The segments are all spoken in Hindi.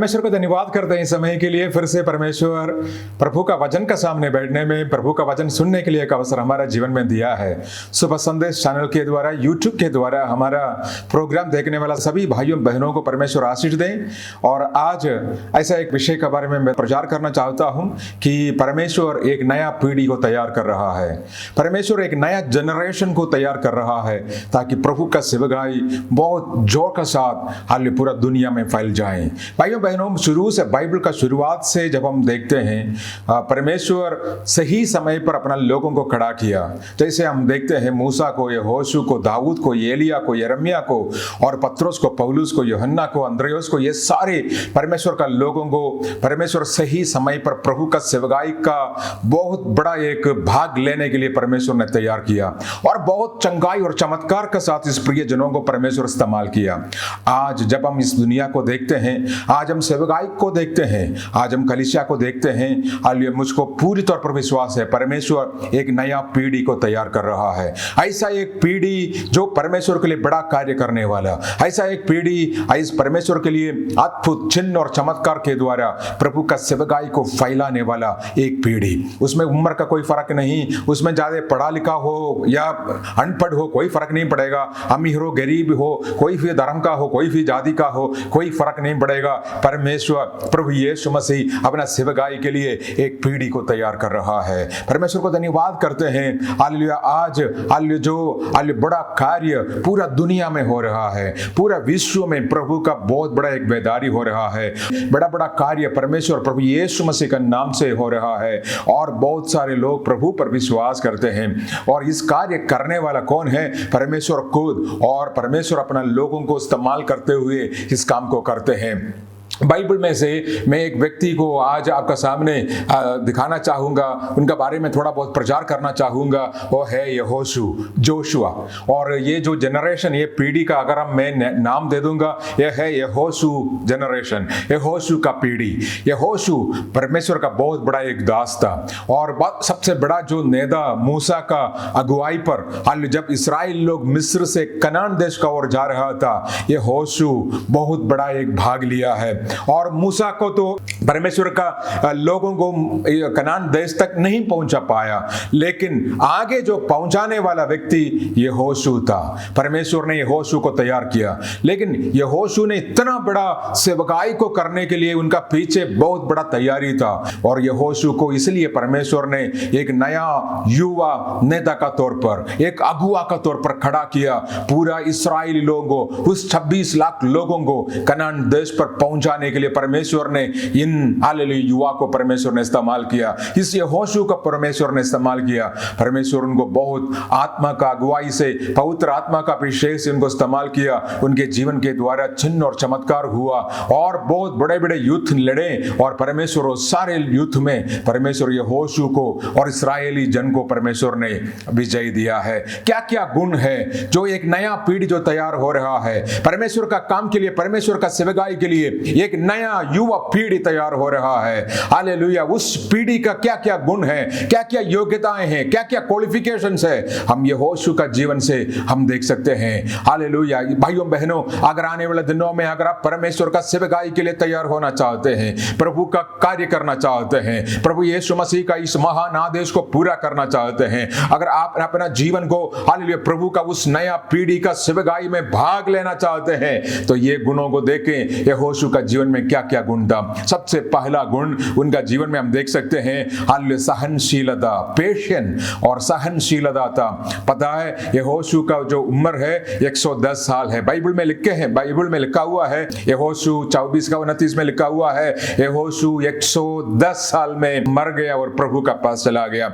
परमेश्वर को धन्यवाद करते हैं इस समय के लिए। फिर से परमेश्वर प्रभु का वचन का सामने बैठने में, प्रभु का वचन सुनने के लिए एक अवसर हमारा जीवन में दिया है। सुबह संदेश चैनल के द्वारा, यूट्यूब के द्वारा हमारा प्रोग्राम देखने वाला सभी भाइयों बहनों को परमेश्वर आशीष दें। और आज ऐसा एक विषय के बारे में मैं प्रचार करना चाहता हूं कि परमेश्वर एक नया पीढ़ी को तैयार कर रहा है। परमेश्वर एक नया जनरेशन को तैयार कर रहा है ताकि प्रभु का सेवकाई बहुत जोर के साथ हाल पूरा दुनिया में फैल जाए। भाइयों बहनों, शुरू से बाइबल का शुरुआत से जब हम देखते हैं, परमेश्वर सही समय पर अपना लोगों को खड़ा किया। जैसे हम देखते हैं मूसा को, यहोशू को, दाऊद को, एलिया को, यिर्मयाह को, और पत्रोस को, पौलुस को, यूहन्ना को, अंद्रयोस को, ये सारे परमेश्वर का लोगों को परमेश्वर सही समय पर प्रभु का सेवकाई का बहुत बड़ा एक भाग लेने के लिए परमेश्वर ने तैयार किया और बहुत चंगाई और चमत्कार के साथ इस प्रिय जनों को परमेश्वर इस्तेमाल किया। आज जब हम इस दुनिया को देखते हैं, आज हम सेवकाई को देखते हैं, आज हम कलीसिया को देखते हैं, हालेलुया, मुझको पूरी तौर पर विश्वास है परमेश्वर एक नया पीढ़ी को तैयार कर रहा है। ऐसा एक पीढ़ी जो परमेश्वर के लिए बड़ा कार्य करने वाला, ऐसा एक पीढ़ी इस परमेश्वर के लिए अद्भुत चिन्ह और चमत्कार के द्वारा प्रभु का सेवकाई को फैलाने वाला एक पीढ़ी। उसमें उम्र का कोई फर्क नहीं, उसमें ज्यादा पढ़ा लिखा हो या अनपढ़ हो, कोई फर्क नहीं पड़ेगा। अमीर हो, गरीब हो, कोई भी धर्म का हो, कोई भी जाति का हो, कोई फर्क नहीं पड़ेगा। परमेश्वर प्रभु यीशु मसीह अपना सेवकाई के लिए एक पीढ़ी को तैयार कर रहा है। परमेश्वर को धन्यवाद करते हैं। हालेलुया, आज हालेलुया जो हालेलुया बड़ा कार्य पूरा दुनिया में हो रहा है, पूरा विश्व में प्रभु का बहुत बड़ा एक बेदारी हो रहा है। बड़ा बड़ा कार्य परमेश्वर प्रभु यीशु मसीह का नाम से हो रहा है और बहुत सारे लोग प्रभु पर विश्वास करते हैं। और इस कार्य करने वाला कौन है? परमेश्वर खुद। और परमेश्वर अपना लोगों को इस्तेमाल करते हुए इस काम को करते हैं। बाइबल में से मैं एक व्यक्ति को आज आपका सामने दिखाना चाहूंगा, उनका बारे में थोड़ा बहुत प्रचार करना चाहूंगा। वो है यहोशू, जोशुआ। और ये जो जनरेशन, ये पीढ़ी का अगर मैं नाम दे दूंगा, ये है यहोशू जनरेशन, यहोशू का पीढ़ी। यहोशू परमेश्वर का बहुत बड़ा एक दास था और सबसे बड़ा जो नेता मूसा का अगुवाई पर, हाल जब इस्राएल लोग मिस्र से कनान देश का ओर जा रहा था, यहोशू बहुत बड़ा एक भाग लिया है। और मूसा को तो परमेश्वर का लोगों को कनान देश तक नहीं पहुंचा पाया, लेकिन आगे जो पहुंचाने वाला व्यक्ति यहोशू था। परमेश्वर ने यहोशू को तैयार किया, लेकिन यहोशू ने इतना बड़ा सेवकाई को करने के लिए उनका पीछे बहुत बड़ा तैयारी था। और यहोशू को इसलिए परमेश्वर ने एक नया युवा नेता का तौर पर, एक अगुआ का तौर पर खड़ा किया। पूरा इस्राएली लोगों को, उस 26 लाख लोगों को कनान देश पर पहुंचाने के लिए परमेश्वर ने इन हालेलुया युवा को परमेश्वर ने इस्तेमाल किया। इस यहोशू को परमेश्वर ने इस्तेमाल किया। परमेश्वर उनको बहुत आत्मा का अगुवाई से, पवित्र आत्मा का अभिषेक से उनको इस्तेमाल किया। उनके जीवन के द्वारा चिन्ह और चमत्कार हुआ और बहुत बड़े बड़े युद्ध लड़े। और परमेश्वर उस सारे युद्ध में परमेश्वर यहोशू को और इस्राएली जन को परमेश्वर ने विजय दिया है। क्या क्या गुण है जो एक नया पीढ़ी जो तैयार हो रहा है परमेश्वर का काम के लिए, परमेश्वर का सेवकाई के लिए एक नया युवा पीढ़ी तैयार हो रहा है। हालेलुया, उस पीढ़ी का क्या क्या गुण है, क्या क्या योग्यताएं हैं, क्या क्या क्वालिफिकेशंस है, हम यहोशू का जीवन से हम देख सकते हैं। हालेलुया भाइयों बहनों, अगर आने वाले दिनों में अगर आप परमेश्वर का सेवकाई के लिए तैयार होना चाहते हैं, प्रभु का कार्य करना चाहते हैं, प्रभु यीशु मसीह का इस महान आदेश को पूरा करना चाहते हैं, अगर आप अपना जीवन को हालेलुया प्रभु का उस नया पीढ़ी का सेवकाई में भाग लेना चाहते हैं, तो ये गुणों को देखें यहोशू का जीवन में क्या क्या गुण था। सबसे पहला गुण उनका जीवन में हम देख सकते हैं, हालेलुया सहनशीलता, पेशेंस और सहनशीलता था। पता है यहोशू का जो उम्र है 110 साल है। बाइबल में लिखे हैं, बाइबल में लिखा हुआ है, यहोशू 24 का 29 में लिखा हुआ है, यहोशू 110 साल में मर गया और प्रभु का पास चला गया।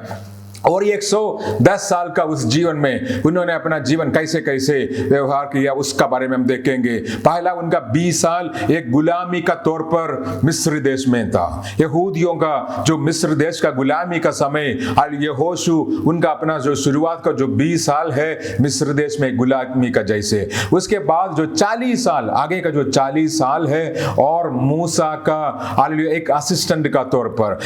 और 110 साल का उस जीवन में उन्होंने अपना जीवन कैसे कैसे व्यवहार किया उसका बारे में हम देखेंगे। पहला उनका 20 साल एक गुलामी का तौर पर मिस्र देश में था। यहूदियों का जो मिस्र देश का गुलामी का समय, यहोशू उनका अपना जो शुरुआत का जो 20 साल है मिस्र देश में गुलामी का जैसे। उसके बाद जो 40 साल आगे का जो 40 साल है और मूसा का एक असिस्टेंट का तौर पर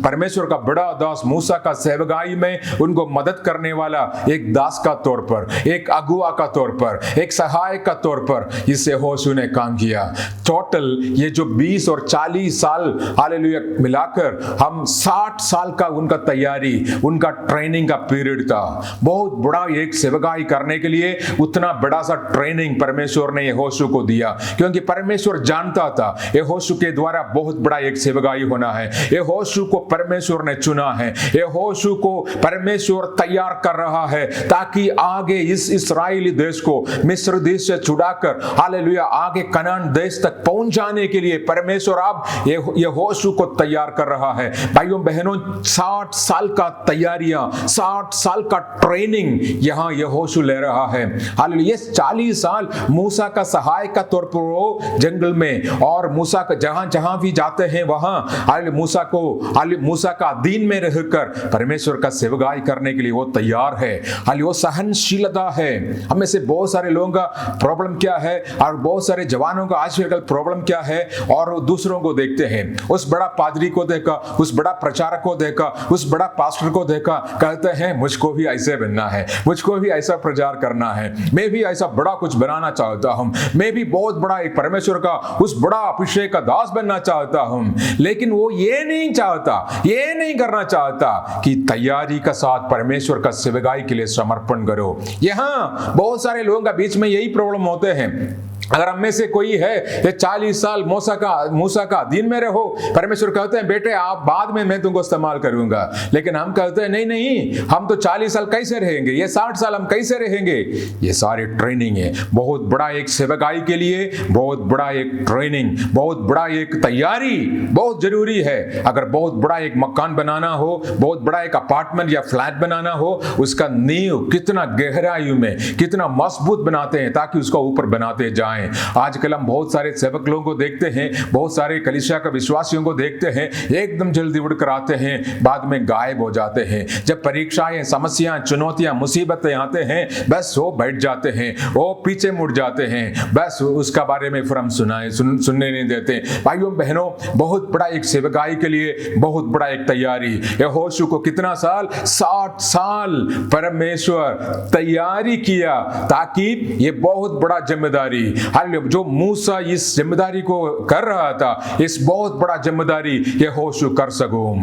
परमेश्वर का बड़ा दास मूसा का सेवकाई सेवकाई में उनको मदद करने वाला एक दास का तौर पर, एक अगुआ का तौर पर, एक सहायक का तौर पर इस यहोशू ने काम किया। टोटल ये जो 20 और 40 साल हालेलुया मिलाकर हम 60 साल का उनका तैयारी, उनका ट्रेनिंग का पीरियड था। बहुत बड़ा एक सेवकाई करने के लिए उतना बड़ा सा ट्रेनिंग परमेश्वर ने यहोशू को दिया, क्योंकि परमेश्वर जानता था यहोशू के द्वारा बहुत बड़ा एक सेवकाई होना है। यहोशू को परमेश्वर ने चुना है, यहोशू को परमेश्वर तैयार कर रहा है ताकि आगे इस इस्राएली देश को मिस्र देश से छुड़ाकर हालेलुया आगे कनान देश तक पहुंच जाने के लिए परमेश्वर अब यहोशू को तैयार कर रहा है। भाइयों बहनों, 60 साल का तैयारियां, 60 साल का ट्रेनिंग यहां यहोशू ले रहा है। हालेलुया 40 साल मूसा का सहायक का तौर पर वो जंगल में, और मूसा का जहां जहां भी जाते हैं वहां मूसा का अधीन में रहकर परमेश्वर का सेवकाई करने के लिए वो तैयार है। हालेलुया वो सहनशीलता है। हमें से बहुत सारे लोगों का प्रॉब्लम क्या है, और बहुत सारे जवानों का आजकल प्रॉब्लम क्या है, और दूसरों को देखते हैं, उस बड़ा पादरी को देखा, उस बड़ा प्रचारक को देखा, उस बड़ा पास्टर को देखा, कहते हैं मुझको भी ऐसे बनना है, मुझको भी ऐसा प्रचार करना है, मैं भी ऐसा बड़ा कुछ बनाना चाहता हूं, मैं भी बहुत बड़ा एक परमेश्वर का उस बड़ा अभिषेक का दास बनना चाहता हूं। लेकिन वो ये नहीं चाहता, ये नहीं करना चाहता कि तैयारी का साथ परमेश्वर का सेवकाई के लिए समर्पण करो। यहां बहुत सारे लोगों का बीच में यही प्रॉब्लम होते हैं। अगर हम में से कोई है ये 40 साल मूसा का दिन में रहो, परमेश्वर कहते हैं बेटे आप बाद में मैं तुमको इस्तेमाल करूंगा, लेकिन हम कहते हैं नहीं हम तो 40 साल कैसे रहेंगे, ये 60 साल हम कैसे रहेंगे। ये सारी ट्रेनिंग है। बहुत बड़ा एक सेवकाई के लिए बहुत बड़ा एक ट्रेनिंग, बहुत बड़ा एक तैयारी बहुत जरूरी है। अगर बहुत बड़ा एक मकान बनाना हो, बहुत बड़ा एक अपार्टमेंट या फ्लैट बनाना हो, उसका नींव कितना गहराई में कितना मजबूत बनाते हैं ताकि उसका ऊपर बनाते जाएं। आजकल हम बहुत सारे सेवक लोगों को देखते हैं, बहुत सारे कलीसिया का विश्वासियों को देखते हैं, एकदम जल्दी उड़कर आते हैं, बाद में गायब हो जाते हैं। जब परीक्षाएं, समस्याएं, चुनौतियां, मुसीबतें आते हैं, बस वो बैठ जाते हैं, वो पीछे मुड़ जाते हैं, बस उसका बारे में फिर हम सुनने नहीं देते। भाइयों बहनों, बहुत बड़ा एक सेवकाई के लिए बहुत बड़ा एक तैयारी। यहोशू को कितना साल, 60 साल परमेश्वर तैयारी किया ताकि ये बहुत बड़ा जिम्मेदारी, जो मूसा इस जिम्मेदारी को कर रहा था, इस बहुत बड़ा जिम्मेदारी यहोशू कर सकूं।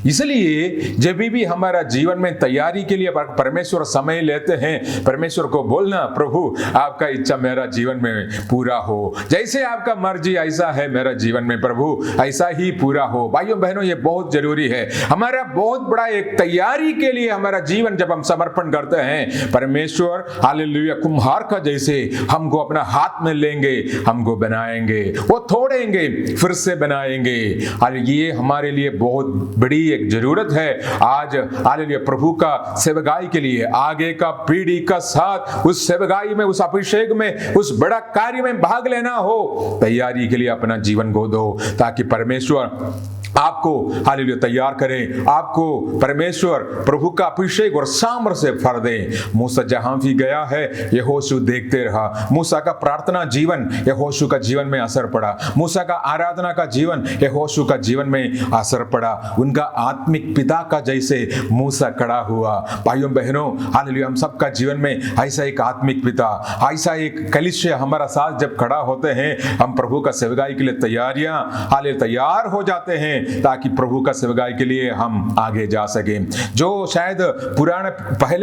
इसलिए जब भी हमारा जीवन में तैयारी के लिए परमेश्वर समय लेते हैं, परमेश्वर को बोलना प्रभु आपका इच्छा मेरा जीवन में पूरा हो, जैसे आपका मर्जी ऐसा है मेरा जीवन में प्रभु ऐसा ही पूरा हो। भाइयों बहनों, ये बहुत जरूरी है। हमारा बहुत बड़ा एक तैयारी के लिए हमारा जीवन जब हम समर्पण करते हैं, परमेश्वर हालेलुया कुम्हार का जैसे हमको अपना हाथ में लेंगे, हमको बनाएंगे, वो तोड़ेंगे फिर से बनाएंगे। और ये हमारे लिए बहुत बड़ी एक जरूरत है आज हालेलुया प्रभु का सेवकाई के लिए। आगे का पीढ़ी का साथ उस सेवकाई में, उस अभिषेक में, उस बड़ा कार्य में भाग लेना हो, तैयारी के लिए अपना जीवन को दो ताकि परमेश्वर आपको हालेलुया तैयार करें, आपको परमेश्वर प्रभु का अभिषेक और सामर्थ्य से भर दें। मूसा जहां भी गया है यहोशू देखते रहा। मूसा का प्रार्थना जीवन यहोशू का जीवन में असर पड़ा, मूसा का आराधना का जीवन यहोशू का जीवन में असर पड़ा। उनका आत्मिक पिता का जैसे मूसा खड़ा हुआ। भाइयों बहनों, हालेलुया हम सबका जीवन में ऐसा एक आत्मिक पिता, ऐसा एक कलीसिया हमारा साथ जब खड़ा होते हैं, हम प्रभु का सेवकाई के लिए तैयार हो जाते हैं ताकि प्रभु का सेवकाई के लिए हम आगे जा सके। जो शायद पुराने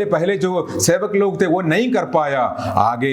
पहले जो सेवक लोग थे वो नहीं कर पाया, आगे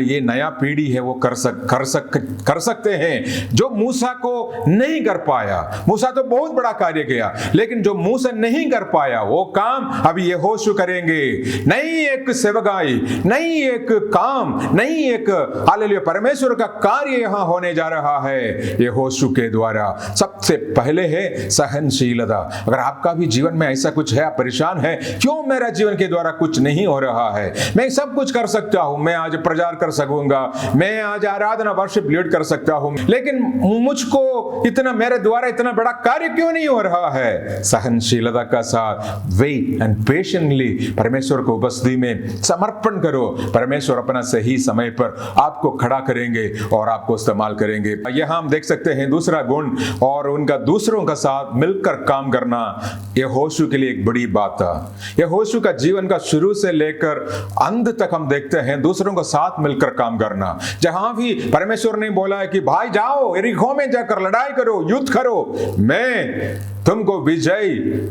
ये नया पीढ़ी है वो कर सकते हैं। जो मूसा को नहीं कर पाया, मूसा तो बहुत बड़ा कार्य किया, लेकिन जो मूसा नहीं कर पाया वो काम अभी यहोशू करेंगे। नई एक सेवकाई, नई एक काम, नई एक हालेलुया परमेश्वर का कार्य यहां होने जा रहा है यहोशू के द्वारा। सबसे पहले है सहनशीलता। अगर आपका भी जीवन में ऐसा कुछ है, परेशान है, क्यों मेरा जीवन के द्वारा कुछ नहीं हो रहा है, मैं सब कुछ कर सकता हूं, मैं आज प्रचार कर सकूंगा, मैं आज आराधना वर्शिप लीड कर सकता हूं, लेकिन मुझको मेरे द्वारा इतना बड़ा कार्य क्यों नहीं हो रहा है। सहनशीलता का साथ वेट एंड पेशेंटली परमेश्वर को उपस्थिति में समर्पण करो। परमेश्वर अपना सही समय पर आपको खड़ा करेंगे और आपको इस्तेमाल करेंगे। यहां हम देख सकते हैं दूसरा गुण, और उनका दूसरा दूसरों का साथ मिलकर काम करना यहोशू के लिए एक बड़ी बात था। यहोशू का जीवन का शुरू से लेकर अंत तक हम देखते हैं दूसरों के साथ मिलकर काम करना। जहां भी परमेश्वर ने बोला है कि भाई जाओ यरीहो में जाकर लड़ाई करो, युद्ध करो, मैं तुमको विजय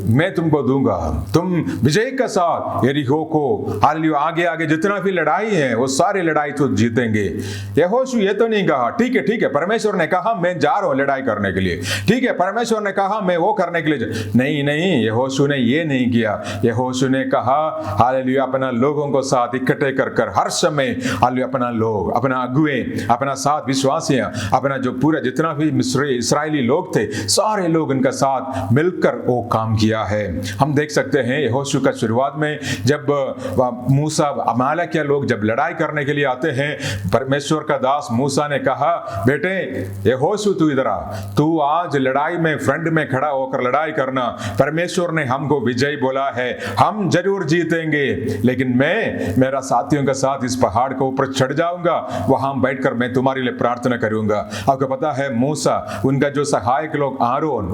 मैं तुमको दूंगा, तुम विजय के साथ यरीहो को हालेलुया आगे आगे जितना भी लड़ाई है वो सारी लड़ाई तो जीतेंगे। यहोशू ये तो नहीं कहा ठीक है परमेश्वर ने कहा मैं जा रहा हूं लड़ाई करने के लिए, ठीक है परमेश्वर ने कहा मैं वो करने के लिए नहीं, यहोशू ने ये नहीं किया। यहोशू ने कहा हालेलुया अपना लोगों को साथ इकट्ठे कर हर समय हालेलुया अपना लोग, अपना अगुए, अपना साथ विश्वासियां, अपना जो पूरा जितना भी इस्राएली लोग थे सारे लोग उनका साथ मिलकर वो काम किया है। हम देख सकते हैं यहोशू का शुरुआत में जब मूसा अमालेकिया लोग जब लड़ाई करने के लिए आते हैं, परमेश्वर का दास मूसा ने कहा बेटे यहोशू तू इधर आ, तू आज लड़ाई में फ्रंट में खड़ा होकर लड़ाई करना। परमेश्वर ने हमको विजय बोला है, हम जरूर जीतेंगे, लेकिन मैं मेरा साथियों के साथ इस पहाड़ के ऊपर चढ़ जाऊंगा, वहां बैठकर मैं तुम्हारे लिए प्रार्थना करूंगा। आपको पता है मूसा उनका जो सहायक लोग आरोन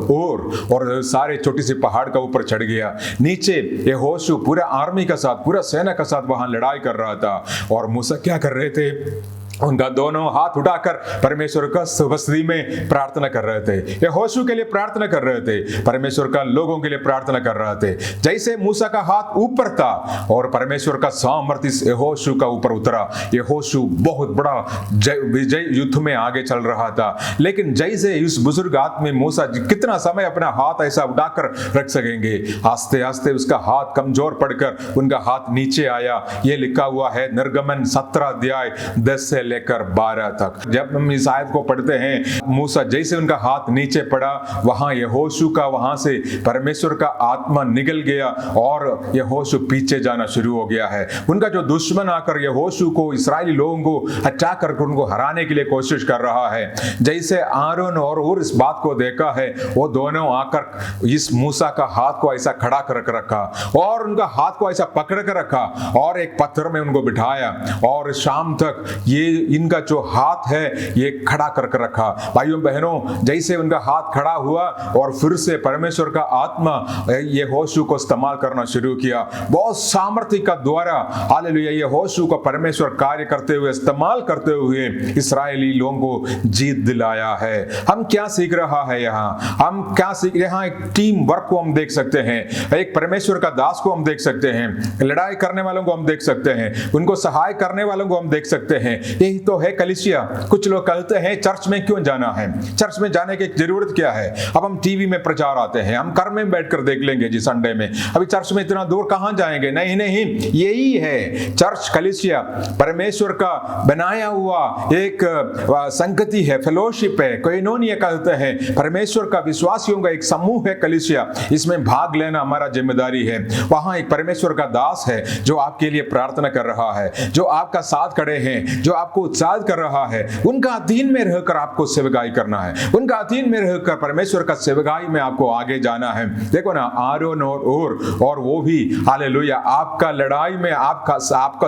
और सारे छोटी सी पहाड़ का ऊपर चढ़ गया, नीचे यहोशू पूरा आर्मी का साथ पूरा सेना का साथ वहां लड़ाई कर रहा था। और मूसा क्या कर रहे थे, उनका दोनों हाथ उठाकर परमेश्वर का उपस्थिति में प्रार्थना कर रहे थे, यहोशू के लिए प्रार्थना कर रहे थे, परमेश्वर का लोगों के लिए प्रार्थना कर रहे थे। जैसे मूसा का हाथ ऊपर था और परमेश्वर का सामर्थ्य यहोशू का ऊपर उतरा, यहोशू बहुत बड़ा विजय युद्ध में आगे चल रहा था। लेकिन जैसे इस बुजुर्ग आदमी मूसा कितना समय अपना हाथ ऐसा उठाकर रख सकेंगे, आस्ते आस्ते उसका हाथ कमजोर पड़कर उनका हाथ नीचे आया। ये लिखा हुआ है निर्गमन 17 अध्याय 10 से लेकर 12 तक। जब हम इस आयत को पढ़ते हैं, मूसा जैसे उनका हाथ नीचे पड़ा, वहां यहोशू का वहां से परमेश्वर का आत्मा निकल गया और यहोशू पीछे जाना शुरू हो गया है। उनका जो दुश्मन आकर यहोशू को, इस्राएली लोगों को हटा कर उनको हराने के लिए कोशिश कर रहा है, जैसे आरोन और उर इस बात को देखा है, वो दोनों आकर इस मूसा का हाथ को ऐसा खड़ा कर रखा और उनका हाथ को ऐसा पकड़ कर रखा और एक पत्थर में उनको बिठाया और शाम तक ये इनका जो हाथ है ये खड़ा करके रखा। भाइयों बहनों, जैसे उनका हाथ खड़ा हुआ और फिर से परमेश्वर का आत्मा यहोशू को इस्तेमाल करना शुरू किया, बहुत सामर्थ्य का द्वारा हालेलुया यहोशू को परमेश्वर कार्य करते हुए, इस्तेमाल करते हुए इस्राएली लोगों को जीत दिलाया है। हम क्या सीख रहा है यहाँ, हम क्या सीख, यहाँ एक टीम वर्क को हम देख सकते हैं, एक परमेश्वर का दास को हम देख सकते हैं, लड़ाई करने वालों को हम देख सकते हैं, उनको सहाय करने वालों को हम देख सकते हैं। यही तो है कलीसिया। कुछ लोग कहते हैं चर्च में क्यों जाना है, चर्च में जाने की जरूरत क्या है, अब हम टीवी में प्रचार आते हैं, हम घर में बैठकर देख लेंगे जी संडे में, अभी चर्च में इतना दूर कहां जाएंगे। नहीं, यही है चर्च, कलीसिया परमेश्वर का बनाया हुआ एक संगति है, फेलोशिप है, कोइनोनिया कहते हैं, परमेश्वर का विश्वासियों का एक समूह है कलीसिया। इसमें भाग लेना हमारा जिम्मेदारी है। वहां एक परमेश्वर का दास है जो आपके लिए प्रार्थना कर रहा है, जो आपका साथ खड़े हैं, जो आपको उत्साहित कर रहा है। उनका अधीन में रहकर आपको सेवकाई करना है, उनका अधीन में रहकर परमेश्वर का सेवकाई में आपको आगे जाना है। देखो ना, आरोन और वो भी हालेलुया आपका लड़ाई में आपका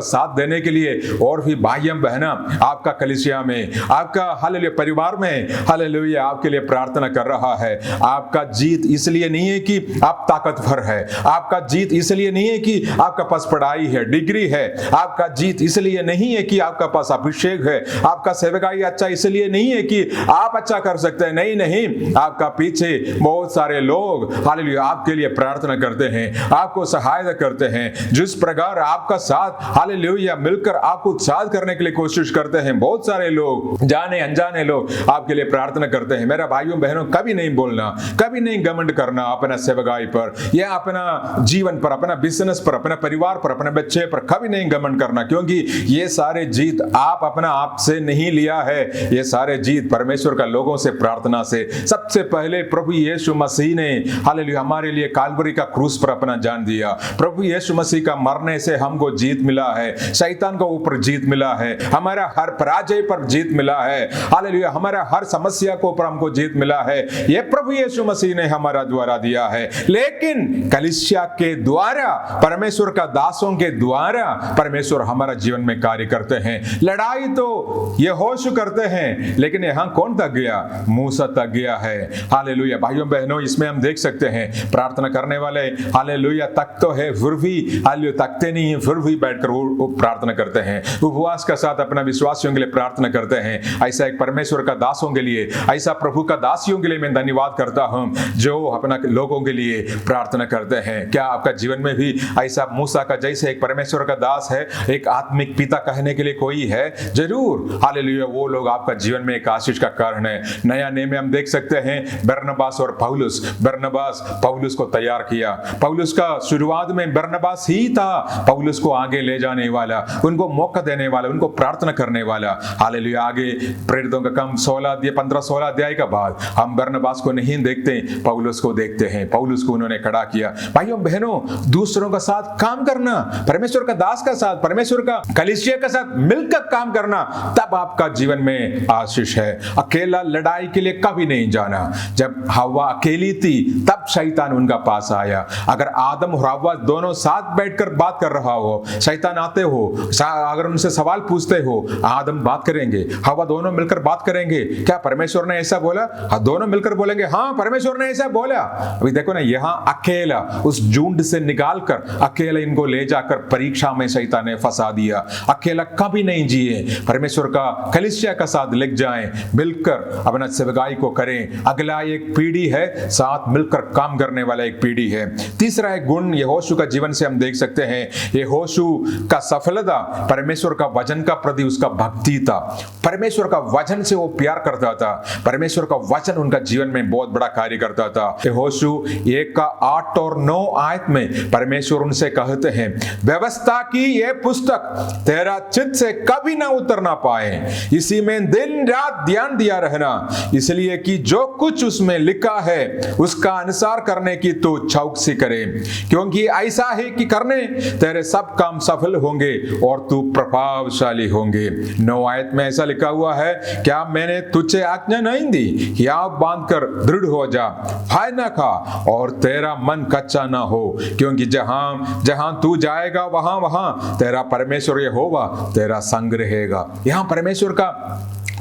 साथ देने के लिए, और भी भाइयों बहना आपका कलीसिया में, आपका हालेलुया परिवार में हालेलुया आपके लिए प्रार्थना कर रहा है। आपका जीत इसलिए नहीं है कि आप ताकतवर है, आपका जीत इसलिए नहीं है कि आपका पास पढ़ाई है, डिग्री है, आपका जीत इसलिए नहीं है कि आपका पास अभिषेक है, आपका सेवकाई अच्छा इसलिए नहीं है कि आप अच्छा कर सकते हैं। नहीं, आपका पीछे बहुत सारे लोग हालेलुया आपके लिए प्रार्थना करते हैं, आपको सहायता करते हैं। जिस प्रकार आपका साथ हालेलुया मिलकर आपको उत्साहित करने के लिए कोशिश करते हैं, बहुत सारे लोग, जाने अनजाने लोग आपके लिए प्रार्थना करते हैं। मेरा भाइयों बहनों, कभी नहीं बोलना, कभी नहीं घमंड करना अपना सेवकाई पर या अपना जीवन पर, अपना बिजनेस पर, अपने परिवार पर, अपने बच्चे पर कभी नहीं घमंड करना, क्योंकि ये सारे जीत आप अपना आप से नहीं लिया है, ये सारे जीत परमेश्वर का लोगों से प्रार्थना से। सबसे पहले प्रभु यीशु मसीह ने हालेलुया हमारे लिए काल्वरी का क्रूस पर अपना जान दिया। प्रभु यीशु मसीह का मरने से हमको जीत मिला है, शैतान को ऊपर जीत मिला है, हमारा हर पराजय पर जीत मिला है, हालेलुया हमारा हर समस्या को ऊपर हमको जीत मिला है। ये प्रभु यीशु मसीह ने हमारा द्वारा दिया है। लेकिन कलीसिया के द्वारा, परमेश्वर का दासों के द्वारा परमेश्वर हमारा जीवन में कार्य करते हैं। लड़ाई लड़ाई तो यहोशू करते हैं, लेकिन यहाँ कौन थक गया? मूसा थक गया है। हालेलुया। भाइयों बहनों, इसमें हम देख सकते हैं प्रार्थना करने वाले हालेलुया तक तो है, फिर भी हालेलुया तकते नहीं है, फिर भी बैठकर वो प्रार्थना करते हैं, उपवास का साथ अपना विश्वासियों के लिए प्रार्थना करते हैं। ऐसा एक परमेश्वर का दासों के लिए, ऐसा प्रभु का दासियों के लिए मैं धन्यवाद करता हूं जो अपना लोगों के लिए प्रार्थना करते हैं। क्या आपका जीवन में भी ऐसा मूसा का जैसे एक परमेश्वर का दास है, एक आत्मिक पिता कहने के लिए कोई है? जरूर हालेलुया, वो लोग आपका जीवन में एक आशीष का कारण है। नया नियम में हम देख सकते हैं बरनबास और पौलुस। बरनबास पौलुस को तैयार किया। पौलुस का शुरुआत में बरनबास ही था पौलुस को आगे ले जाने वाला, उनको मौका देने वाला, उनको प्रार्थना करने वाला। हालेलुया। आगे प्रेरितों का काम 15-16 अध्याय का बाद हम बरनबास को नहीं देखते, पौलुस को देखते हैं। पौलुस को उन्होंने खड़ा किया। भाइयों बहनों, दूसरों का साथ काम करना, परमेश्वर का दास का साथ, परमेश्वर का कलीसिया का साथ मिलकर काम करना, तब आपका जीवन में आशीष है। अकेला लड़ाई के लिए कभी नहीं जाना। जब हव्वा अकेली थी तब शैतान उनका पास आया। अगर आदम और हव्वा दोनों साथ बैठकर बात कर रहा हो, शैतान आते हो, अगर उनसे सवाल पूछते हो, आदम बात करेंगे, हव्वा दोनों मिलकर बात करेंगे, क्या परमेश्वर ने ऐसा बोला? हाँ, दोनों मिलकर बोलेंगे हाँ परमेश्वर ने ऐसा बोला। अभी देखो ना, यहाँ अकेला उस झुंड से निकालकर अकेला इनको ले जाकर परीक्षा में शैतान ने फंसा दिया। अकेला कभी नहीं जिए, परमेश्वर का कलीसिया का साथ लग जाएं, मिलकर अपना सेवकाई को करें। अगला एक पीढ़ी है, साथ मिलकर काम करने वाला एक पीढ़ी है। तीसरा एक गुण यहोशू का जीवन से हम देख सकते हैं, यहोशू का सफलता परमेश्वर का वचन का प्रति उसका भक्ति था। परमेश्वर का वचन से वो प्यार करता था। परमेश्वर का वचन उनका जीवन में बहुत बड़ा कार्य करता था। यहोशू 1:8 और 9 आयत में परमेश्वर उनसे कहते हैं, व्यवस्था की ये पुस्तक तेरा चित्त से कभी ना उतर ना पाए, इसी में दिन रात ध्यान दिया रहना, इसलिए कि जो कुछ उसमें लिखा है उसका अनुसार करने की तू चौकसी करे, क्योंकि ऐसा ही कि करने तेरे सब काम सफल होंगे और तू प्रभावशाली होंगे। 9 आयत में ऐसा लिखा हुआ है, क्या मैंने तुझे आज्ञा नहीं दी कि आप बांधकर दृढ़ हो जा, भय न खा और तेरा मन कच्चा ना हो, क्योंकि जहां जहां तू जाएगा वहां वहां तेरा परमेश्वर यहोवा तेरा संग रहेगा। यहां परमेश्वर का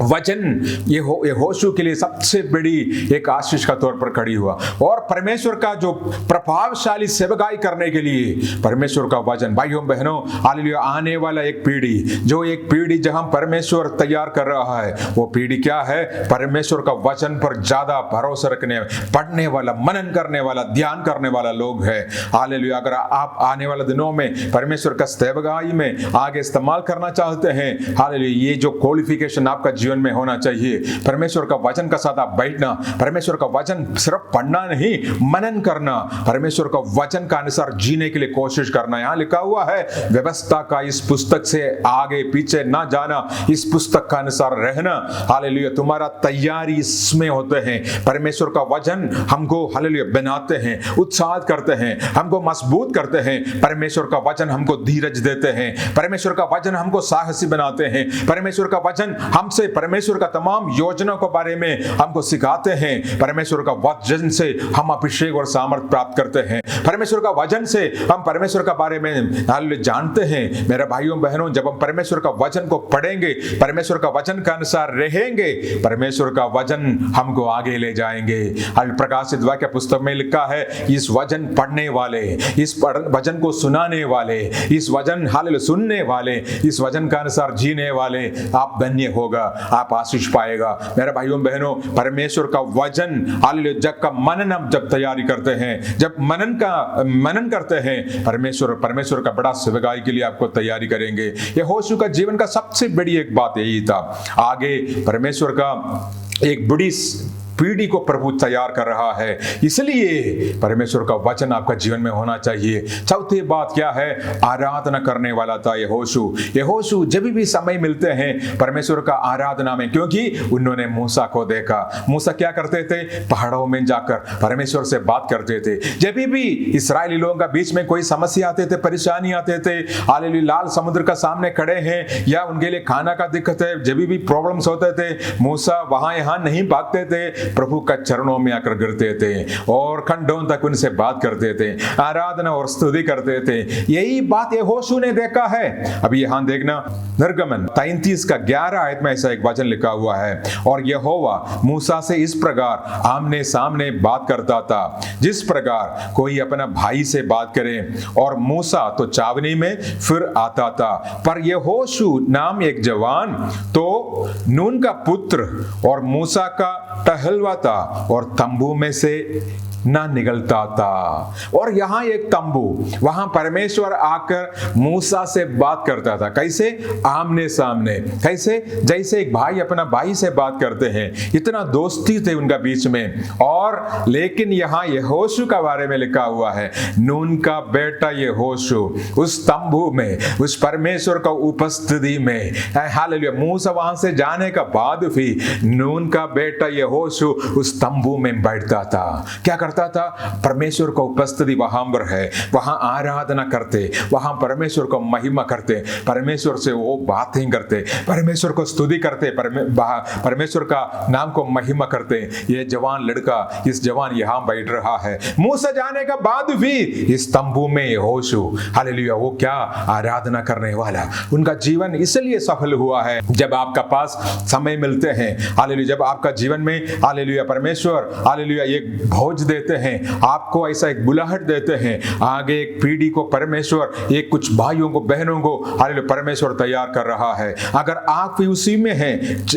वचन यहोशू के लिए सबसे बड़ी एक आशीष का तौर पर खड़ी हुआ। और परमेश्वर का जो प्रभावशाली सेवकाई करने के लिए परमेश्वर का वचन, भाइयों बहनों हालेलुया, आने वाला एक पीढ़ी, जो एक पीढ़ी जहां परमेश्वर तैयार कर रहा है, वो पीढ़ी क्या है? परमेश्वर का वचन पर ज्यादा भरोसा रखने, पढ़ने वाला, मनन करने वाला, ध्यान करने वाला लोग है। हालेलुया। अगर आप आने वाले दिनों में परमेश्वर का सेवकाई में आगे इस्तेमाल करना चाहते हैं, हालेलुया, ये जो क्वालिफिकेशन आपका जीवन में होना चाहिए, परमेश्वर का वचन का साथ आप बैठना, परमेश्वर का वचन सिर्फ पढ़ना नहीं, मनन करना, परमेश्वर का वचन का अनुसार जीने के लिए कोशिश करना। यहां लिखा हुआ है, व्यवस्था का इस पुस्तक से आगे पीछे ना जाना, इस पुस्तक का अनुसार रहना। हालेलुया। तुम्हारा तैयारी इसमें होते हैं। परमेश्वर का वचन हमको हालेलुया बनाते हैं, उत्साहित करते हैं, हमको मजबूत करते हैं। परमेश्वर का वचन हमको धीरज देते हैं। परमेश्वर का वचन हमको साहसी बनाते हैं। परमेश्वर का वचन हमसे परमेश्वर का तमाम योजनाओं के बारे में हमको सिखाते हैं। परमेश्वर का वचन से हम अभिषेक और सामर्थ प्राप्त करते हैं। परमेश्वर का वचन से हम परमेश्वर का बारे में जानते हैं। मेरे भाइयों बहनों, जब हम परमेश्वर का वचन को पढ़ेंगे, परमेश्वर का वचन का अनुसार रहेंगे, परमेश्वर का वचन हमको आगे ले जाएंगे। प्रकाशित वाक्य पुस्तक में लिखा है, इस वचन पढ़ने वाले, इस वचन को सुनाने वाले, इस वचन हालेलुया सुनने वाले, इस वचन का अनुसार जीने वाले, आप धन्य होगा, आप आशीष पाएगा। मेरे भाइयों बहनों, परमेश्वर का वचन हालेलुया जब का मनन हम जब तैयारी करते हैं, जब मनन करते हैं, परमेश्वर का बड़ा सेवकाई के लिए आपको तैयारी करेंगे। यहोशू का जीवन का सबसे बड़ी एक बात यही था, आगे परमेश्वर का एक बड़ी पीढ़ी को प्रभु तैयार कर रहा है, इसलिए परमेश्वर का वचन आपका जीवन में होना चाहिए। चौथी बात क्या है? आराधना करने वाला था यहोशू जब भी समय मिलते हैं परमेश्वर का आराधना में, क्योंकि उन्होंने मूसा को देखा। मूसा क्या करते थे? पहाड़ों में जाकर परमेश्वर से बात करते थे। जब भी इस्राएली लोगों का बीच में कोई समस्या आते थे, परेशानी आते थे, हालेलुया लाल समुद्र का सामने खड़े हैं या उनके लिए खाना का दिक्कत है, जब भी प्रॉब्लम्स होते थे, मूसा वहां यहां नहीं भागते थे, प्रभु का चरणों में आकर गिरते थे और घंटों तक उनसे बात करते थे, आराधना और स्तुति करते थे। यही बात यहोशू ने देखा है। अभी यहां देखना, निर्गमन 33 का 11 आयत में ऐसा एक वचन लिखा हुआ है, और यहोवा मूसा से इस प्रकार आमने सामने बात करता था जिस प्रकार कोई अपना भाई से बात करे, और मूसा तो छावनी में फिर आता था। पर यहोशू नाम एक जवान तो नून का पुत्र और मूसा का टहलवा था और तंबू में से ना निकलता था। और यहां एक तंबू, वहां परमेश्वर आकर मूसा से बात करता था। कैसे? आमने सामने। कैसे? जैसे एक भाई अपना भाई से बात करते हैं, इतना दोस्ती थे उनका बीच में। और लेकिन यहां यहोशू का बारे में लिखा हुआ है, नून का बेटा यहोशू उस तंबू में, उस परमेश्वर का उपस्थिति में, हालेलुया, मूसा वहां से जाने का बाद भी नून का बेटा यहोशू उस तंबू में बैठता था। क्या करता था? परमेश्वर का उपस्थिति वहां पर है, वहां आराधना करते, वहां परमेश्वर को महिमा करते, परमेश्वर से वो बातें करते, परमेश्वर को स्तुति करते, परमेश्वर का नाम को महिमा करते। ये जवान लड़का, इस जवान यहां बैठ रहा है, मूसा जाने का बाद भी इस तंबू में यहोशू, हालेलुया, वो क्या आराधना करने वाला। उनका जीवन इसलिए सफल हुआ है। जब आपका पास समय मिलते हैं, हालेलुया, जब आपका जीवन में, हालेलुया, परमेश्वर, हालेलुया, एक भोज देते हैं, आपको ऐसा एक बुलाहट देते हैं, आगे एक पीढ़ी को परमेश्वर, एक कुछ भाइयों को, बहनों को, हालेलुया, परमेश्वर तैयार कर रहा है। अगर आप भी उसी में हैं,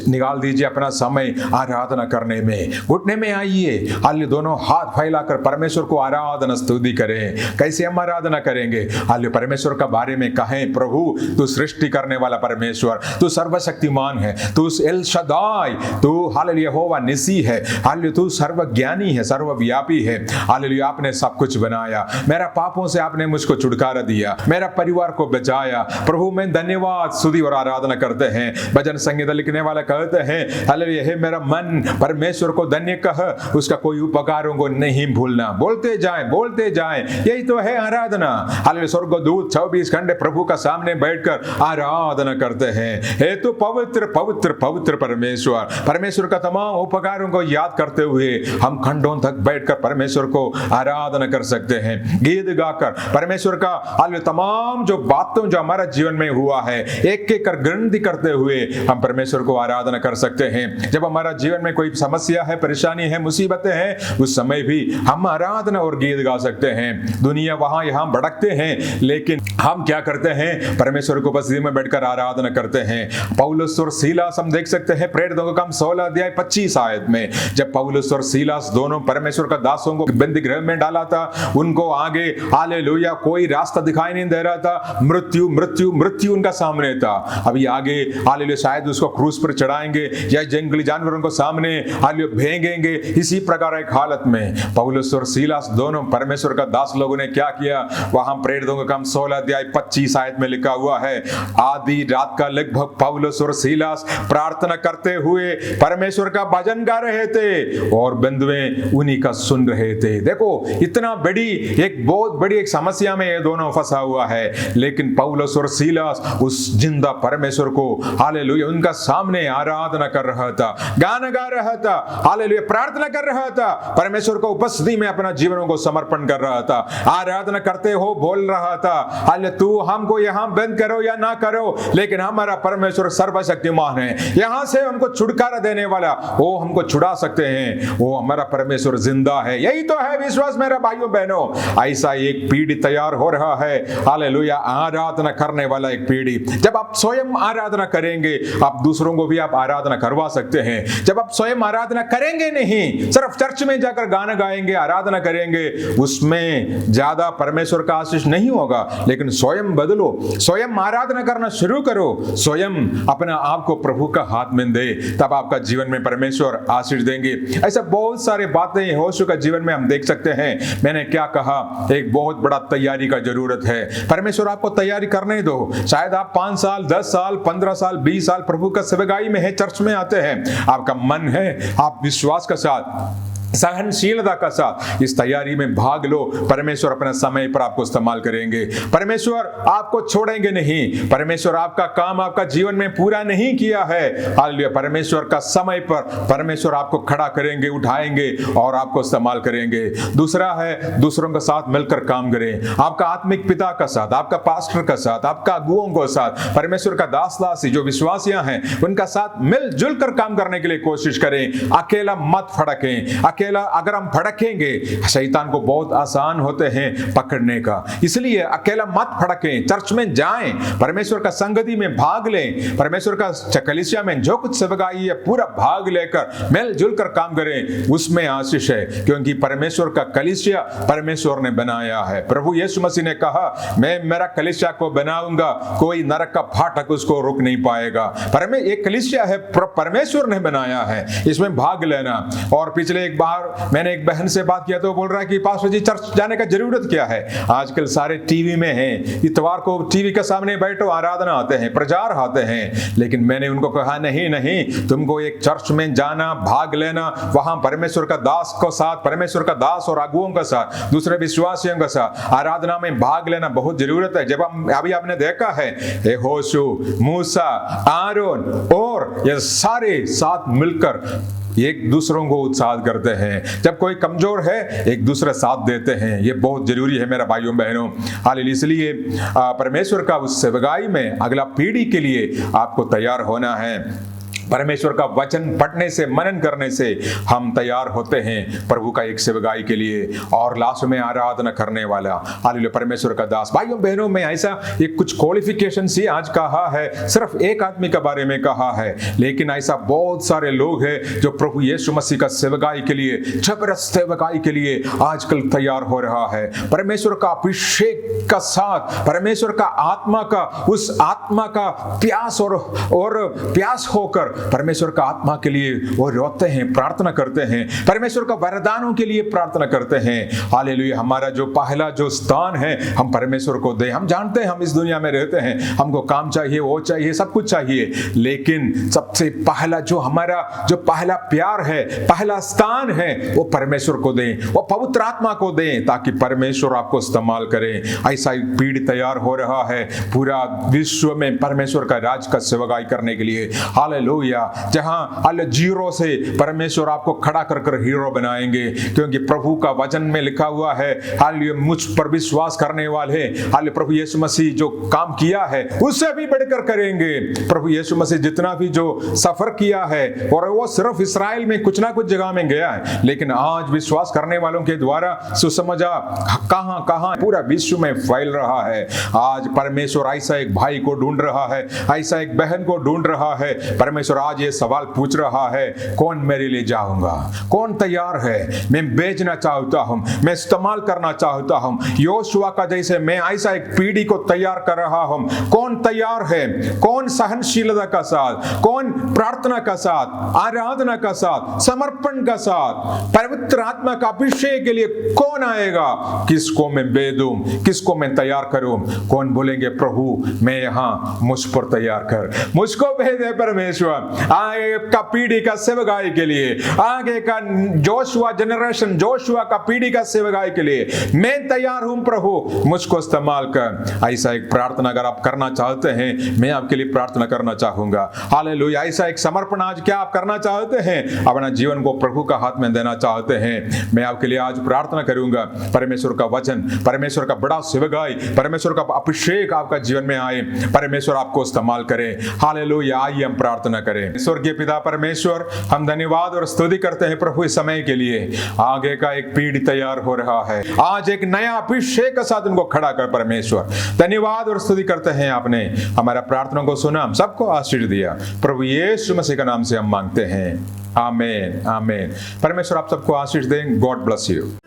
निकाल दीजिए अपना समय आराधना करने में, घुटने में आइए, हालेलुया, दोनों हाथ फैलाकर परमेश्वर को आराधना स्तुति करें। कैसे हम आराधना करेंगे? हालेलुया, परमेश्वर का बारे में कहें, प्रभु तू सृष्टि करने वाला परमेश्वर, तू सर्वशक्तिमान है, तू एल शदाई, तू हालेलुया यहोवा निसी है, हालेलुया, तू सर्वज्ञानी है, सर्वव्यापी है, हालेलुया, आपने सब कुछ बनाया, मेरा पापों से आपने मुझको छुटकारा दिया, मेरा परिवार को बचाया। प्रभु मैं धन्यवाद, स्तुति और आराधना करते हैं। भजन संगीत लिखने वाला कहते हैं, हालेलुया, हे मेरा मन परमेश्वर को धन्य कह, उसका कोई उपकारों को नहीं भूलना। बोलते जाएं, बोलते जाएं, यही तो है आराधना। हालेलुया, स्वर्गदूत 24 घंटे प्रभु का सामने बैठकर आराधना करते हैं। हे तो पवित्र पवित्र पवित्र परमेश्वर, परमेश्वर का तमाम उपकारों को याद करते हुए हम खंडों तक बैठकर परमेश्वर को आराधना कर सकते हैं। गीत गाकर परमेश्वर का, हालेलुया, तमाम जो बातों जो हमारा जीवन में हुआ है, एक एक कर गिनती करते हुए हम परमेश्वर को आराधना कर सकते हैं। जब हमारा जीवन में कोई समस्या है, परेशानी है, मुसीबतें हैं, उस समय भी हम आराधना और गीत गा सकते हैं। दुनिया वहां यहां भटकते हैं, लेकिन हम क्या करते हैं? परमेश्वर को उपस्थिति में बैठकर आराधना करते हैं। पौलुस और सीलास हम देख सकते हैं प्रेरितों का काम 16 अध्याय 25 आयत में, जब पौलुस और सीलास दोनों परमेश्वर का दासों को बंदी गृह में डाला था, उनको आगे, हालेलुया, कोई रास्ता दिखाई नहीं दे रहा था, मृत्यु मृत्यु मृत्यु उनका सामने था। अभी आगे, हालेलुया, शायद उसको क्रूस पर चढ़ाएंगे या जंगली जानवरों को सामने, हालेलुया, भेंगेंगे। इसी प्रकार एक हालत में पौलुस और सीलास दोनों परमेश्वर का दास लोगों ने क्या किया? वहां प्रेरितों का काम 16 अध्याय 25 आयत में लिखा हुआ है, आधी रात का लगभग पौलुस और सीलास प्रार्थना करते हुए परमेश्वर का भजन गा रहे थे और बंधुए उन्हीं का सुन रहे थे। देखो, इतना बड़ी, एक बहुत बड़ी एक समस्या में ये दोनों फंसा हुआ है, लेकिन पौलुस और सीलास उस जिंदा परमेश्वर को, हालेलुया, उनका सामने आराधना कर रहा था, गाना गा रहा था, हालेलुया, प्रार्थना कर रहा था, परमेश्वर को उपस्थिति में अपना जीवनों को समर्पण कर रहा था, आराधना करते हो बोल रहा था, हालेलुया, तू हमको यहां बंद करो या ना करो, लेकिन हमारा परमेश्वर सर्वशक्तिमान है, यहां से हमको छुटकारा देने वाला, वो हमको छुड़ा सकते हैं, वो हमारा परमेश्वर जिंदा है। यही तो है विश्वास मेरा भाइयों बहनों। ऐसा एक पीढ़ी तैयार हो रहा है, हालेलुया, आराधना करने वाला एक पीढ़ी। जब आप स्वयं आराधना करेंगे, आप दूसरों को भी आप आराधना करवा सकते हैं। जब आप स्वयं आराधना करेंगे नहीं, सिर्फ चर्च में जाकर गाना गाएंगे, आराधना करेंगे, उसमें ज्यादा परमेश्वर का आशीष नहीं होगा। लेकिन स्वयं बदलो, स्वयं आराधना करना शुरू करो, स्वयं अपना आप को प्रभु का हाथ में दे, तब आपका जीवन में परमेश्वर आशीष देंगे। ऐसा बहुत सारे बातें यहोशू का जीवन में हम देख सकते हैं। मैंने क्या कहा, एक बहुत बड़ा तैयारी का जरूरत है। परमेश्वर आपको तैयारी करने दो। शायद आप 5 साल 10 साल 15 साल 20 साल प्रभु का सेवकाई में है, चर्च में आते हैं, आपका मन है, आप विश्वास के साथ सहनशीलता का साथ इस तैयारी में भाग लो। परमेश्वर अपना समय पर आपको इस्तेमाल करेंगे। परमेश्वर आपको छोड़ेंगे नहीं। परमेश्वर आपका काम आपका जीवन में पूरा नहीं किया है, हालेलुया, परमेश्वर का समय पर परमेश्वर आपको खड़ा करेंगे, उठाएंगे और आपको इस्तेमाल करेंगे। दूसरा है, दूसरों के साथ मिलकर काम करें। आपका आत्मिक पिता का साथ, आपका पास्टर का साथ, आपका अगुओं का साथ, परमेश्वर का दास दासी जो विश्वासियां हैं उनका साथ मिलजुल कर काम करने के लिए कोशिश करें। अकेला मत फड़कें। अकेला अगर हम फड़केंगे, शैतान को बहुत आसान होते हैं पकड़ने का, इसलिए अकेला मत फड़कें। चर्च में जाएं, परमेश्वर का संगति में भाग लें, परमेश्वर का कलीसिया में जो कुछ सेवकाई है पूरा भाग लेकर मिलजुल कर काम करें, उसमें आशीष है, क्योंकि परमेश्वर का कलीसिया परमेश्वर ने बनाया है। प्रभु यीशु मसीह ने कहा, मैं मेरा कलीसिया को बनाऊंगा, कोई नरक का फाटक उसको रोक नहीं पाएगा। एक कलीसिया है, परमेश्वर ने बनाया है, इसमें भाग लेना। और पिछले एक बार मैंने एक बहन से बात किया तो बोल रहा है कि पास्टर जी चर्च जाने का जरूरत क्या है, आजकल सारे टीवी में हैं, इतवार को टीवी के सामने बैठो, आराधना आते हैं, प्रचार आते हैं। लेकिन मैंने उनको कहा नहीं नहीं, तुमको एक चर्च में जाना, भाग लेना, वहां परमेश्वर का दास को साथ, परमेश्वर का दास और अगुओं का साथ, दूसरे विश्वासियों का साथ आराधना में भाग लेना बहुत जरूरत है। जब हम अभी आपने देखा है यहोशू, मूसा, आरोन और ये सारे साथ मिलकर एक दूसरों को उत्साह करते हैं। जब कोई कमजोर है एक दूसरे साथ देते हैं, ये बहुत जरूरी है मेरा भाइयों बहनों। हालेलुया, इसलिए परमेश्वर का उस सेवकाई में अगला पीढ़ी के लिए आपको तैयार होना है। परमेश्वर का वचन पढ़ने से, मनन करने से हम तैयार होते हैं प्रभु का एक सेवकाई के लिए और लास्ट में आराधना करने वाला, हालेलुया, परमेश्वर का दास। भाइयों बहनों, में ऐसा ये कुछ क्वालिफिकेशन ही आज कहा है, सिर्फ एक आदमी के बारे में कहा है, लेकिन ऐसा बहुत सारे लोग हैं जो प्रभु यीशु मसीह का सेवकाई के लिए, जबरदस्त सेवकाई के लिए आजकल तैयार हो रहा है। परमेश्वर का अभिषेक का साथ, परमेश्वर का आत्मा का, उस आत्मा का प्यास और प्यास होकर परमेश्वर का आत्मा के लिए वो रोते हैं, प्रार्थना करते हैं, परमेश्वर का वरदानों के लिए प्रार्थना करते हैं। हालेलुया, हमारा जो पहला जो स्थान है हम परमेश्वर को दे। हम जानते हैं हम इस दुनिया में रहते हैं, हमको काम चाहिए, वो चाहिए, सब कुछ चाहिए, लेकिन सबसे पहला जो हमारा जो पहला प्यार है, पहला स्थान है, वो परमेश्वर को दें, वो पवित्र आत्मा को दें, ताकि परमेश्वर आपको इस्तेमाल करे। ऐसा एक पीढ़ी तैयार हो रहा है पूरा विश्व में परमेश्वर का राज का सेवकाई करने के लिए। हालेलुया, जहां जीरो से परमेश्वर आपको खड़ा कर कर हीरो बनाएंगे, क्योंकि प्रभु का वचन में लिखा हुआ है, हालेलुया, मुझ पर विश्वास करने वाले, हालेलुया, प्रभु यीशु मसीह जो काम किया है उससे भी बढ़कर करेंगे। प्रभु यीशु मसीह जितना भी जो सफर किया है, और वो सिर्फ इस्राएल में कुछ ना कुछ जगह में गया है, लेकिन आज विश्वास करने वालों के द्वारा सुसमाचार कहां कहां पूरा विश्व में फैल रहा है। आज परमेश्वर ऐसा एक भाई को ढूंढ रहा है, ऐसा एक बहन को ढूंढ रहा है। परमेश्वर आज ये सवाल पूछ रहा है, कौन मेरे लिए जाऊंगा, कौन तैयार है? मैं बेचना चाहता हूं, मैं इस्तेमाल करना चाहता हूं, योशुआ का जैसे मैं ऐसा एक पीढ़ी को तैयार कर रहा हूं। कौन तैयार है? कौन सहनशीलता का साथ, कौन प्रार्थना का साथ, आराधना का साथ, समर्पण का साथ, पवित्र आत्मा का अभिषेक के लिए कौन आएगा? किसको मैं दे दूं, किसको मैं तैयार करूं? कौन बोलेंगे, प्रभु मैं यहां, मुझ पर तैयार कर, मुझको भेजे परमेश्वर, आगे का पीढ़ी का सेवकाई के लिए, आगे का जोशुआ जनरेशन, जोशुआ का पीढ़ी का सेवकाई के लिए मैं तैयार हूं प्रभु, मुझको इस्तेमाल कर। ऐसा एक प्रार्थना अगर आप करना चाहते हैं, मैं आपके लिए प्रार्थना करना चाहूंगा। हालेलुया, ऐसा एक समर्पण आज क्या आप करना चाहते हैं? अपना जीवन को प्रभु का हाथ में देना चाहते हैं? मैं आपके लिए आज प्रार्थना करूंगा, परमेश्वर का वचन, परमेश्वर का बड़ा सेवकाई, परमेश्वर का अभिषेक आपका जीवन में आए, परमेश्वर आपको इस्तेमाल करे। हालेलुया, आइए हम प्रार्थना करें। स्वर्गीय पिता परमेश्वर, हम धन्यवाद और स्तुति करते हैं प्रभु इस समय के लिए। आगे का एक पीढ़ी तैयार हो रहा है, आज एक नया अभिषेक के साथ उनको खड़ा कर परमेश्वर, धन्यवाद और स्तुति करते हैं। आपने हमारा प्रार्थना को सुना, हम सबको आशीष दिया, प्रभु यीशु मसीह का नाम से हम मांगते हैं, आमीन आमीन। परमेश्वर आप सबको आशीष दें। God bless you.